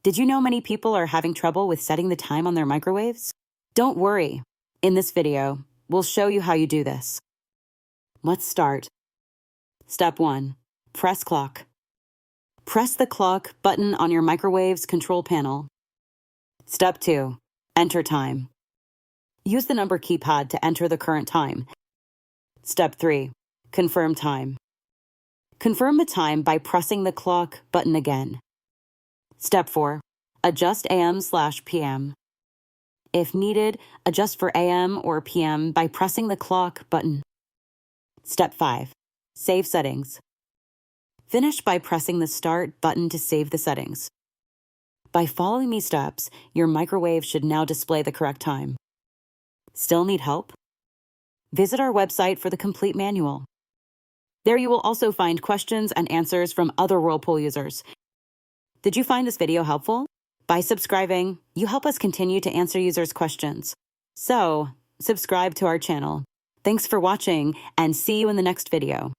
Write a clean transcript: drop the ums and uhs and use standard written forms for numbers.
Did you know many people are having trouble with setting the time on their microwaves? Don't worry. In this video, we'll show you how you do this. Let's start. Step 1. Press clock. Press the clock button on your microwave's control panel. Step 2. Enter time. Use the number keypad to enter the current time. Step 3. Confirm time. Confirm the time by pressing the clock button again. Step 4. Adjust AM/PM. If needed, adjust for AM or PM by pressing the clock button. Step 5. Save settings. Finish by pressing the Start button to save the settings. By following these steps, your microwave should now display the correct time. Still need help? Visit our website for the complete manual. There you will also find questions and answers from other Whirlpool users. Did you find this video helpful? By subscribing, you help us continue to answer users' questions. So, subscribe to our channel. Thanks for watching, and see you in the next video.